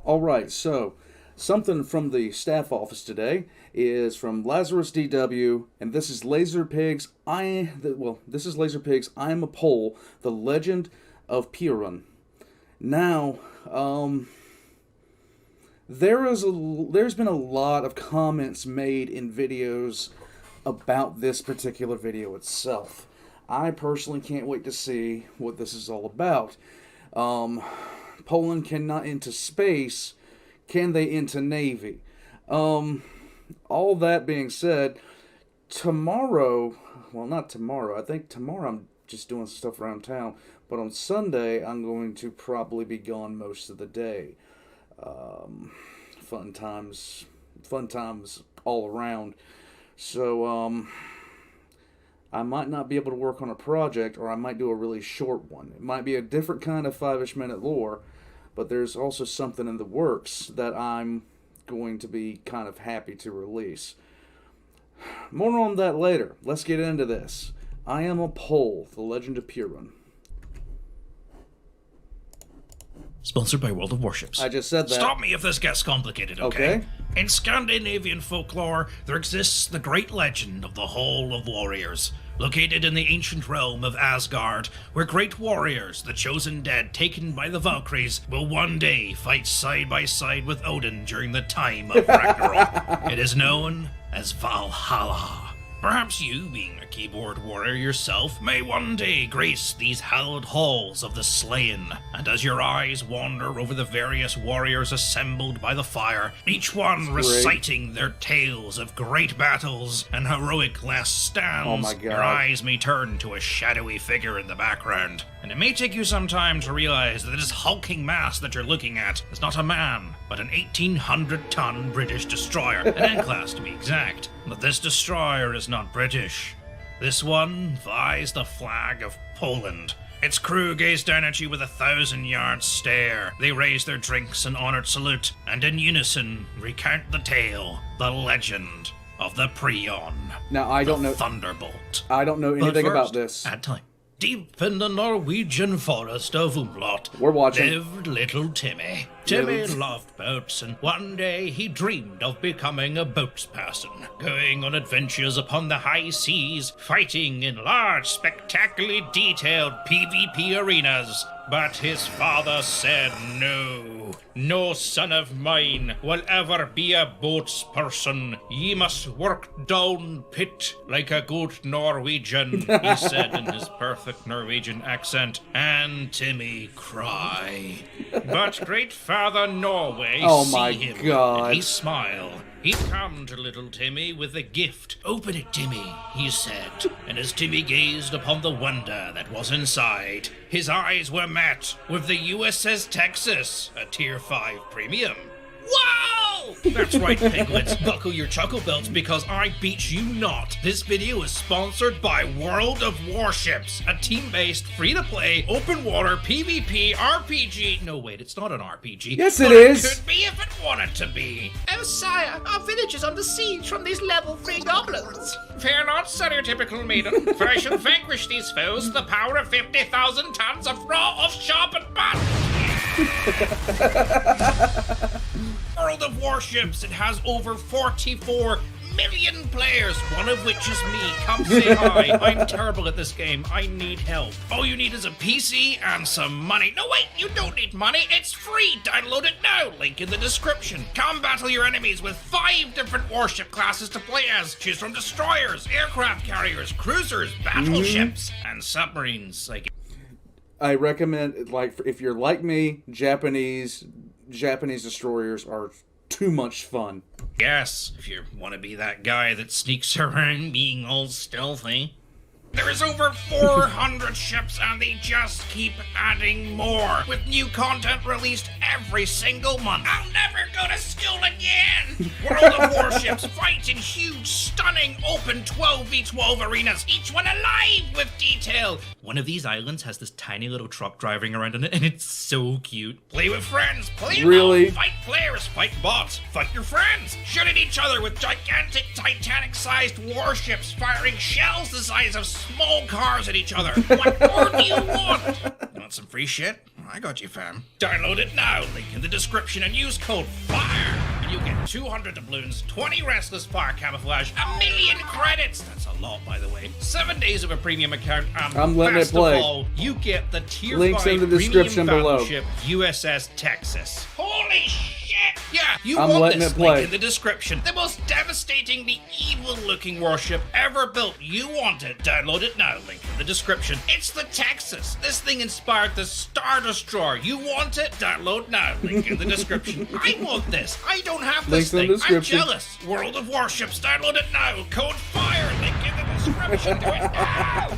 Alright, so, something from the staff office today is from Lazarus DW, and this is LazerPig's this is LazerPig's I Am a Pole, The Legend of Piorun. Now, there's been a lot of comments made in videos about this particular video itself. I personally can't wait to see what this is all about. Poland cannot into space. Can they into Navy? All that being said, tomorrow, well, not tomorrow. I think tomorrow I'm just doing stuff around town. But on Sunday, I'm going to probably be gone most of the day. Fun times all around. So, I might not be able to work on a project, or I might do a really short one. It might be a different kind of 5-ish minute lore, but there's also something in the works that I'm going to be kind of happy to release. More on that later. Let's get into this. I Am a Pole, The Legend of Piorun. Sponsored by World of Warships. I just said that. Stop me if this gets complicated, okay? In Scandinavian folklore, there exists the great legend of the Hall of Warriors, located in the ancient realm of Asgard, where great warriors, the chosen dead taken by the Valkyries, will one day fight side by side with Odin during the time of Ragnarok. It is known as Valhalla. Perhaps you, being a keyboard warrior yourself, may one day grace these hallowed halls of the slain, and as your eyes wander over the various warriors assembled by the fire, each one reciting their tales of great battles and heroic last stands, oh my God, your eyes may turn to a shadowy figure in the background, and it may take you some time to realize that this hulking mass that you're looking at is not a man, but an 1,800-ton British destroyer, an N-class to be exact. But this destroyer is not British. This one flies the flag of Poland. Its crew gaze down at you with 1,000-yard stare. They raise their drinks in honored salute, and in unison recount the tale, the legend of the Piorun. Now, I don't know Thunderbolt. I don't know anything about this. At time. Deep in the Norwegian forest of Umlaut We're watching. lived little Timmy. Timmy loved boats, and one day he dreamed of becoming a boatsperson, going on adventures upon the high seas, fighting in large, spectacularly detailed PvP arenas. But his father said no. No son of mine will ever be a boatsperson. Ye must work down pit like a good Norwegian, he said in his perfect Norwegian accent, and Timmy cry. But great Father Norway see him, and he smile. He come to little Timmy with a gift. Open it, Timmy, he said. And as Timmy gazed upon the wonder that was inside, his eyes were met with the USS Texas, a Tier 5 premium. Wow! That's right, piglets. Buckle your chuckle belts because I beat you not. This video is sponsored by World of Warships, a team-based, free-to-play, open-water PvP RPG. No, wait, it's not an RPG. Yes, it is. It could be if it wanted to be. Oh, sire, our village is under siege from these level 3 goblins. Fear not, stereotypical maiden, for I shall vanquish these foes with the power of 50,000 tons of raw, off-sharpened butt. World of Warships, it has over 44 million players, one of which is me. Come say hi. I'm terrible at this game. I need help. All you need is a PC and some money. No, wait, you don't need money. It's free. Download it now. Link in the description. Come battle your enemies with 5 different warship classes to play as. Choose from destroyers, aircraft carriers, cruisers, battleships, and submarines. I recommend, like, if you're like me, Japanese destroyers are too much fun. Yes, if you want to be that guy that sneaks around being all stealthy. There is over 400 ships and they just keep adding more, with new content released every single month. I'll never go to school again! World of Warships fight in huge, stunning, open 12v12 arenas, each one alive with detail. One of these islands has this tiny little truck driving around in it, and it's so cute. Play with friends, play alone, fight players, fight bots, fight your friends, shoot at each other with gigantic Titanic-sized warships firing shells the size of small cars at each other. What more do you want? Want some free shit? I got you, fam. Download it now. Link in the description and use code FIRE. And you get 200 doubloons, 20 restless fire camouflage, 1,000,000 credits. That's a lot, by the way. 7 days of a premium account. I'm letting it play. Of all, you get the tier Links 5 in the description premium below. battleship USS Texas. Holy shit! Yeah, you I'm want letting this. it play. Link in the description. The most devastatingly evil-looking warship ever built. You want it. Download it now. Link in the description. It's the Texas. This thing inspired the Star Destroyer. You want it? Download now. Link in the description. I want this. I don't have this Links in the thing. I'm description. jealous. World of Warships. Download it now. Code FIRE. Link in the description. Do it now.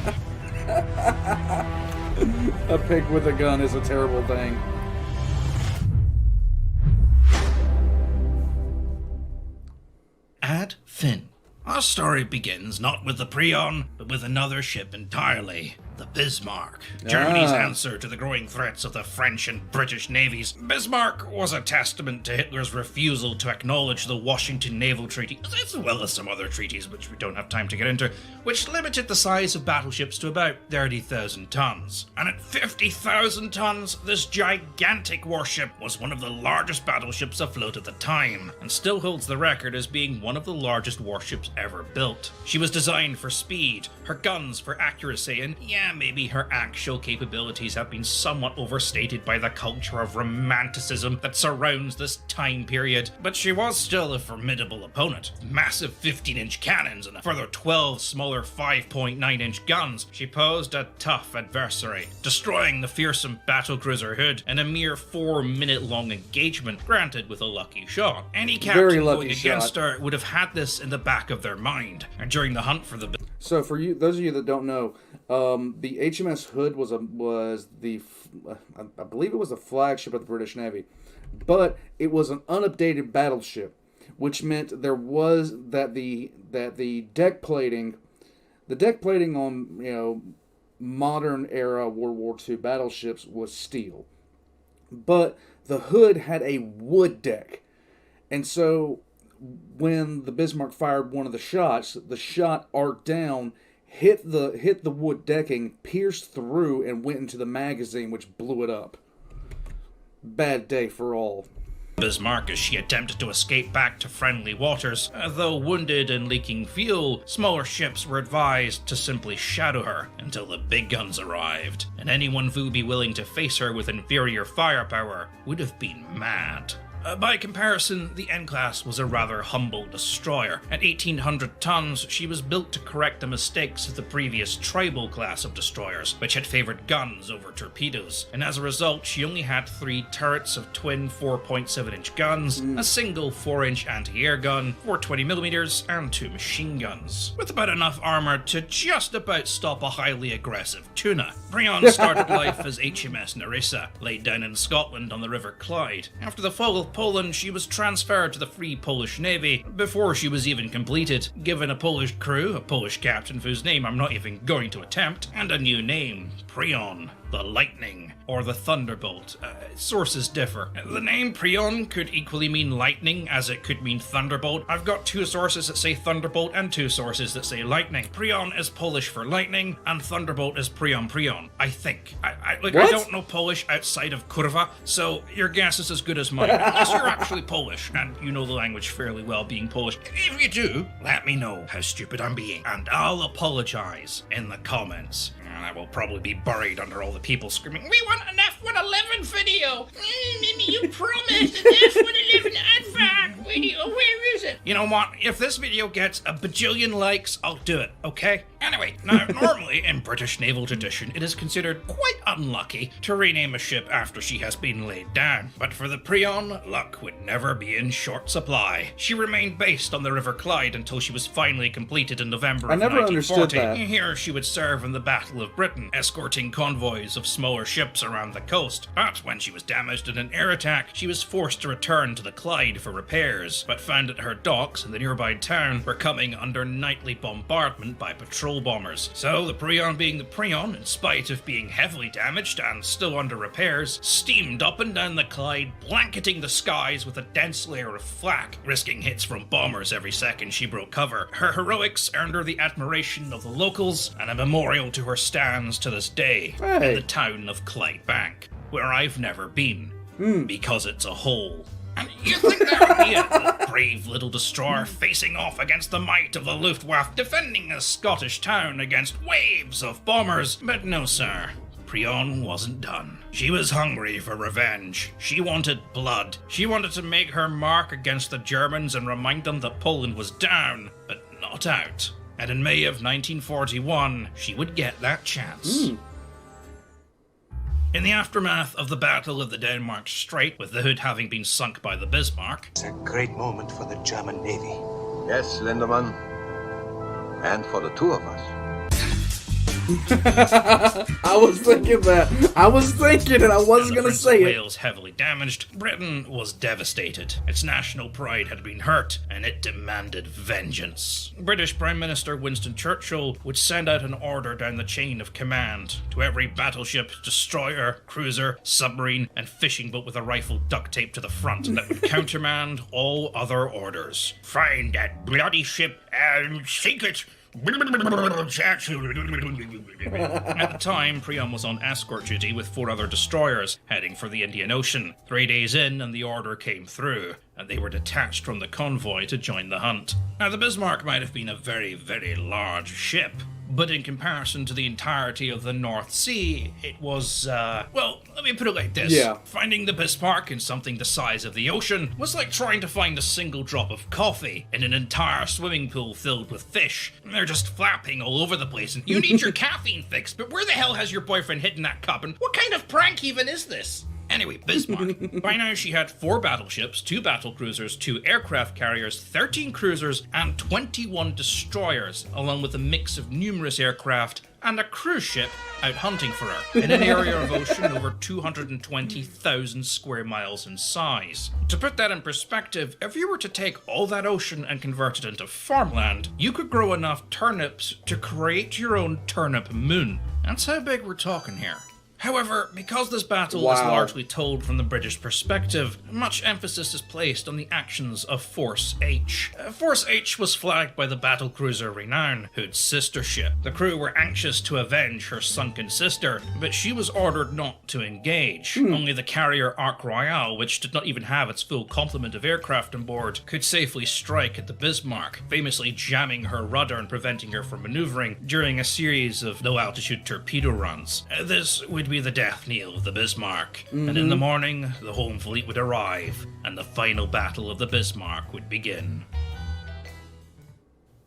A pig with a gun is a terrible thing. Add Finn. Our story begins not with the Piorun, but with another ship entirely. The Bismarck. Germany's answer to the growing threats of the French and British navies. Bismarck was a testament to Hitler's refusal to acknowledge the Washington Naval Treaty, as well as some other treaties which we don't have time to get into, which limited the size of battleships to about 30,000 tons. And at 50,000 tons, this gigantic warship was one of the largest battleships afloat at the time, and still holds the record as being one of the largest warships ever built. She was designed for speed, her guns for accuracy, and maybe her actual capabilities have been somewhat overstated by the culture of romanticism that surrounds this time period, but she was still a formidable opponent. Massive 15-inch cannons and a further 12 smaller 5.9-inch guns, she posed a tough adversary, destroying the fearsome battlecruiser Hood in a mere 4-minute-long engagement, granted with a lucky shot. Any captain going against her would have had this in the back of their mind, and during the hunt for the... So for you, those of you that don't know, the HMS Hood was the I believe it was the flagship of the British Navy, but it was an unupdated battleship, which meant there was the deck plating on modern era World War II battleships was steel, but the Hood had a wood deck, and so when the Bismarck fired one of the shots, the shot arced down, hit the wood decking, pierced through, and went into the magazine, which blew it up. Bad day for all. Bismarck as she attempted to escape back to friendly waters. Though wounded and leaking fuel, smaller ships were advised to simply shadow her until the big guns arrived, and anyone who would be willing to face her with inferior firepower would have been mad. By comparison, the N-Class was a rather humble destroyer. At 1,800 tons, she was built to correct the mistakes of the previous Tribal class of destroyers, which had favored guns over torpedoes, and as a result, she only had 3 turrets of twin 4.7-inch guns, a single 4-inch anti-air gun, 420mm, and 2 machine guns, with about enough armor to just about stop a highly aggressive tuna. Piorun started life as HMS Nerissa, laid down in Scotland on the River Clyde. After the fall of Poland, she was transferred to the Free Polish Navy before she was even completed, given a Polish crew, a Polish captain whose name I'm not even going to attempt, and a new name, Piorun, the Lightning, or the Thunderbolt. Sources differ. The name Piorun could equally mean lightning as it could mean thunderbolt. I've got 2 sources that say thunderbolt and 2 sources that say lightning. Piorun is Polish for lightning, and thunderbolt is Piorun, I think. I don't know Polish outside of kurwa, so your guess is as good as mine, unless you're actually Polish, and you know the language fairly well being Polish. If you do, let me know how stupid I'm being, and I'll apologize in the comments. And I will probably be buried under all the people screaming, "We want an F-111 video! You promised an F-111 advert video! Where is it?" You know what? If this video gets a bajillion likes, I'll do it, okay? Anyway, now normally in British naval tradition, it is considered quite unlucky to rename a ship after she has been laid down. But for the Piorun, luck would never be in short supply. She remained based on the River Clyde until she was finally completed in November of 1940. Understood that. Here she would serve in the Battle of Britain, escorting convoys of smaller ships around the coast. But when she was damaged in an air attack, she was forced to return to the Clyde for repairs, but found that her docks in the nearby town were coming under nightly bombardment by patrol patrol bombers. So the Piorun, being the Piorun, in spite of being heavily damaged and still under repairs, steamed up and down the Clyde, blanketing the skies with a dense layer of flak, risking hits from bombers every second she broke cover. Her heroics earned her the admiration of the locals, and a memorial to her stands to this day in the town of Clydebank, where I've never been, because it's a hole. And you think that would be it, the brave little destroyer facing off against the might of the Luftwaffe, defending a Scottish town against waves of bombers. But no, sir. Piorun wasn't done. She was hungry for revenge. She wanted blood. She wanted to make her mark against the Germans and remind them that Poland was down, but not out. And in May of 1941, she would get that chance. In the aftermath of the Battle of the Denmark Strait, with the Hood having been sunk by the Bismarck, it's a great moment for the German Navy. Yes, Lindemann. And for the two of us. I was thinking that. I was thinking it. I wasn't going to say it. Wales heavily damaged. Britain was devastated. Its national pride had been hurt, and it demanded vengeance. British Prime Minister Winston Churchill would send out an order down the chain of command to every battleship, destroyer, cruiser, submarine, and fishing boat with a rifle duct taped to the front that would countermand all other orders. Find that bloody ship and sink it! At the time, Piorun was on escort duty with 4 other destroyers, heading for the Indian Ocean. 3 days in, and the order came through, and they were detached from the convoy to join the hunt. Now, the Bismarck might have been a very, very large ship, but in comparison to the entirety of the North Sea, it was, well, let me put it like this. Yeah. Finding the Bismarck in something the size of the ocean was like trying to find a single drop of coffee in an entire swimming pool filled with fish. They're just flapping all over the place, and you need your caffeine fix, but where the hell has your boyfriend hidden that cup, and what kind of prank even is this? Anyway, Bismarck. By now she had 4 battleships, 2 battlecruisers, 2 aircraft carriers, 13 cruisers, and 21 destroyers, along with a mix of numerous aircraft and a cruise ship out hunting for her, in an area of ocean over 220,000 square miles in size. To put that in perspective, if you were to take all that ocean and convert it into farmland, you could grow enough turnips to create your own turnip moon. That's how big we're talking here. However, because this battle is largely told from the British perspective, much emphasis is placed on the actions of Force H. Force H was flagged by the battlecruiser Renown, Hood's sister ship. The crew were anxious to avenge her sunken sister, but she was ordered not to engage. Only the carrier Ark Royale, which did not even have its full complement of aircraft on board, could safely strike at the Bismarck, famously jamming her rudder and preventing her from maneuvering during a series of low-altitude torpedo runs. This would be the death knell of the Bismarck, and in the morning, the home fleet would arrive, and the final battle of the Bismarck would begin.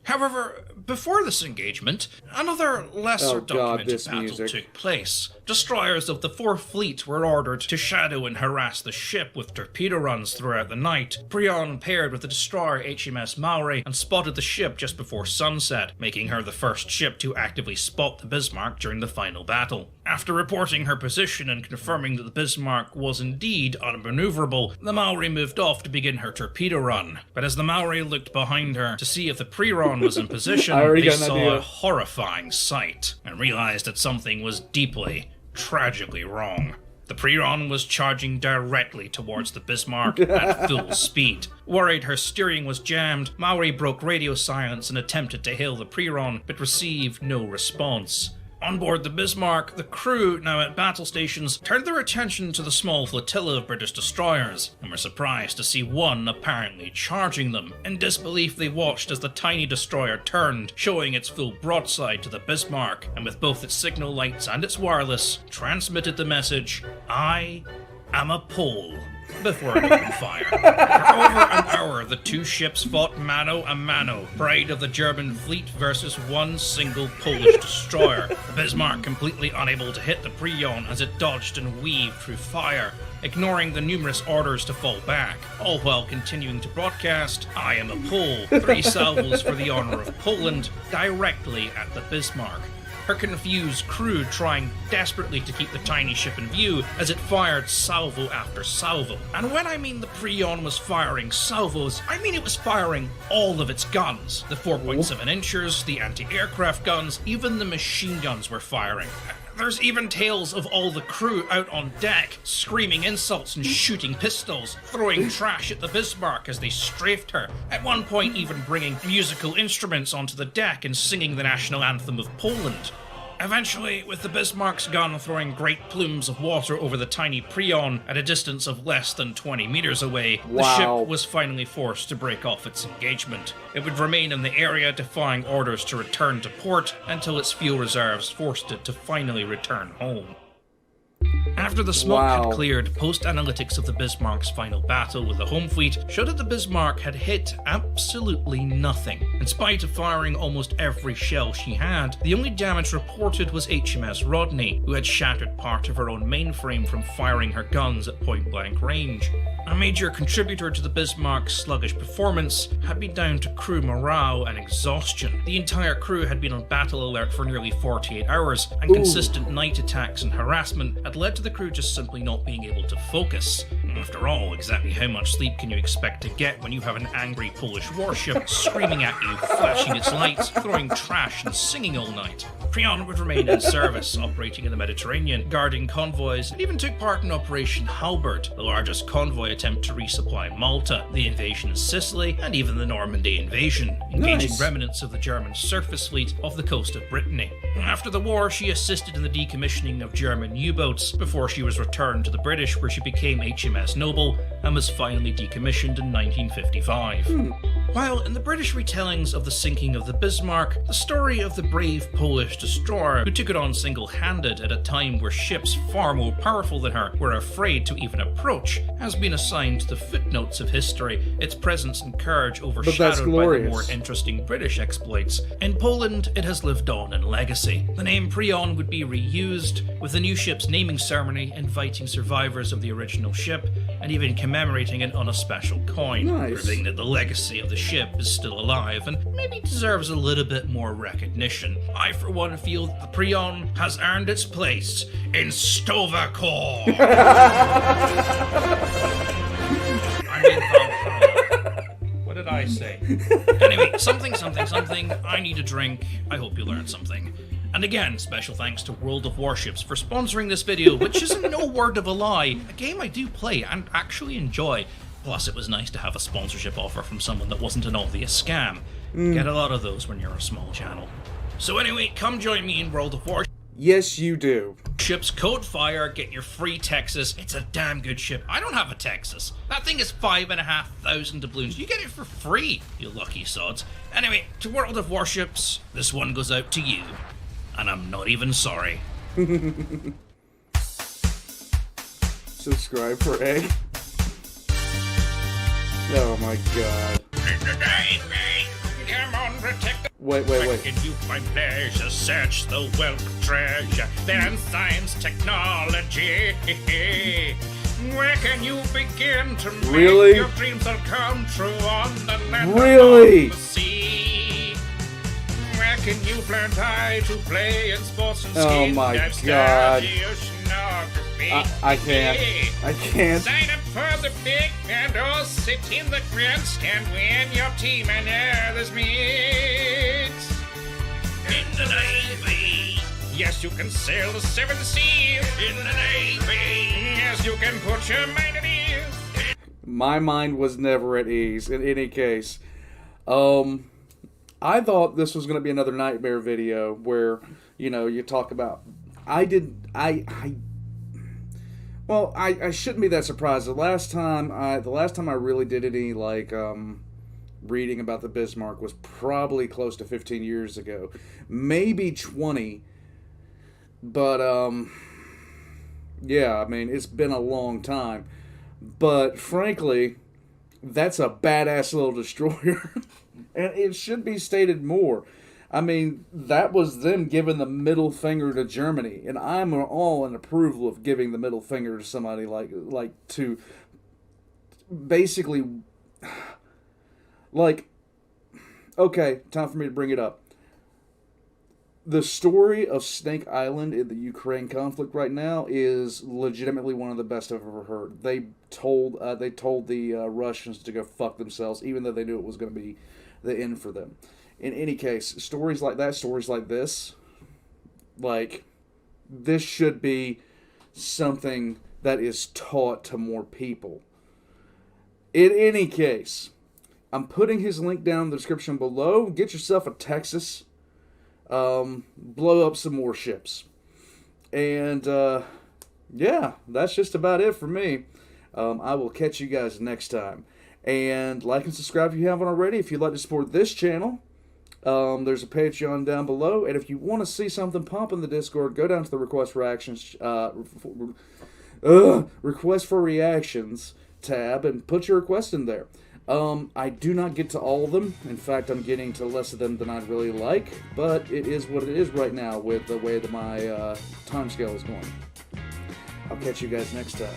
However, before this engagement, another lesser documented battle took place. Destroyers of the 4th Fleet were ordered to shadow and harass the ship with torpedo runs throughout the night. Piorun paired with the destroyer HMS Maori and spotted the ship just before sunset, making her the first ship to actively spot the Bismarck during the final battle. After reporting her position and confirming that the Bismarck was indeed unmaneuverable, the Maori moved off to begin her torpedo run. But as the Maori looked behind her to see if the Piorun was in position, they saw a horrifying sight and realized that something was deeply, tragically wrong. The Piorun was charging directly towards the Bismarck at full speed. Worried her steering was jammed, Maori broke radio silence and attempted to hail the Piorun, but received no response. On board the Bismarck, the crew, now at battle stations, turned their attention to the small flotilla of British destroyers, and were surprised to see one apparently charging them. In disbelief, they watched as the tiny destroyer turned, showing its full broadside to the Bismarck, and with both its signal lights and its wireless, transmitted the message, "I am a Pole," before it opened fire. For over an hour, the 2 ships fought mano a mano, pride of the German fleet versus one single Polish destroyer. The Bismarck completely unable to hit the Piorun as it dodged and weaved through fire, ignoring the numerous orders to fall back, all while continuing to broadcast, "I am a Pole," 3 salvos for the honor of Poland, directly at the Bismarck. her confused crew trying desperately to keep the tiny ship in view as it fired salvo after salvo. And when I mean the Piorun was firing salvos, I mean it was firing all of its guns. The 4.7 inchers, the anti-aircraft guns, even the machine guns were firing. There's even tales of all the crew out on deck, screaming insults and shooting pistols, throwing trash at the Bismarck as they strafed her, at one point even bringing musical instruments onto the deck and singing the national anthem of Poland. Eventually, with the Bismarck's gun throwing great plumes of water over the tiny Piorun at a distance of less than 20 meters away, the ship was finally forced to break off its engagement. It would remain in the area, defying orders to return to port until its fuel reserves forced it to finally return home. After the smoke had cleared, post-analytics of the Bismarck's final battle with the home fleet showed that the Bismarck had hit absolutely nothing. In spite of firing almost every shell she had, the only damage reported was HMS Rodney, who had shattered part of her own mainframe from firing her guns at point-blank range. A major contributor to the Bismarck's sluggish performance had been down to crew morale and exhaustion. The entire crew had been on battle alert for nearly 48 hours, and consistent night attacks and harassment had led to the crew just simply not being able to focus. After all, exactly how much sleep can you expect to get when you have an angry Polish warship screaming at you, flashing its lights, throwing trash and singing all night? Piorun would remain in service, operating in the Mediterranean, guarding convoys, and even took part in Operation Halbert, the largest convoy attempt to resupply Malta, the invasion of Sicily, and even the Normandy invasion, engaging remnants of the German surface fleet off the coast of Brittany. After the war, she assisted in the decommissioning of German U-boats before she was returned to the British, where she became HMS Noble and was finally decommissioned in 1955. While in the British retellings of the sinking of the Bismarck, the story of the brave Polish destroyer who took it on single-handed at a time where ships far more powerful than her were afraid to even approach has been assigned to the footnotes of history, its presence and courage overshadowed by the more interesting British exploits. In Poland, it has lived on in legacy. The name Piorun would be reused, with the new ship's naming ceremony inviting survivors of the original ship and even commemorating it on a special coin, proving that the legacy of the ship is still alive and maybe deserves a little bit more recognition. I, for one, feel that the Piorun has earned its place in Stovercore. What did I say? Anyway, something. I need a drink. I hope you learned something. And again, special thanks to World of Warships for sponsoring this video, which isn't no word of a lie, a game I do play and actually enjoy. Plus, it was nice to have a sponsorship offer from someone that wasn't an obvious scam. Get a lot of those when you're a small channel. So anyway, come join me in World of Warships. Yes, you do. Ships Code Fire, get your free Texas. It's a damn good ship. I don't have a Texas. That thing is 5,500 doubloons. You get it for free, you lucky sods. Anyway, to World of Warships, this one goes out to you. And I'm not even sorry. Subscribe for egg. Oh my god. Come on, protect the... Wait. Can you find pleasure? Search the wealth of treasure. Then science, technology. Where can you begin to make your dreams all come true on the land of the sea? Where can you learn how to play in sports and skate? Oh my god. I can't. Sign up for the big and all sit in the grandstand when your team and others meet. In the Navy. Yes, you can sail the seven seas. In the Navy. Yes, you can put your mind at ease. My mind was never at ease in any case. I thought this was going to be another nightmare video where, you know, you talk about... I shouldn't be that surprised. The last time I really did any, like, reading about the Bismarck was probably close to 15 years ago. Maybe 20. But, yeah, I mean, it's been a long time. But, frankly, that's a badass little destroyer. And it should be stated more. I mean, that was them giving the middle finger to Germany. And I'm all in approval of giving the middle finger to somebody like to basically, like, okay, time for me to bring it up. the story of Snake Island in the Ukraine conflict right now is legitimately one of the best I've ever heard. They told the Russians to go fuck themselves, even though they knew it was going to be the end for them. In any case, stories like that, stories like this, like, this should be something that is taught to more people. In any case, I'm putting his link down in the description below. Get yourself a Texas. Blow up some more ships. And, yeah, that's just about it for me. I will catch you guys next time. And like and subscribe if you haven't already. If you'd like to support this channel, there's a Patreon down below. And if you want to see something pop in the Discord, go down to the Request for Reactions tab and put your request in there. I do not get to all of them. In fact, I'm getting to less of them than I'd really like. But it is what it is right now with the way that my time scale is going. I'll catch you guys next time.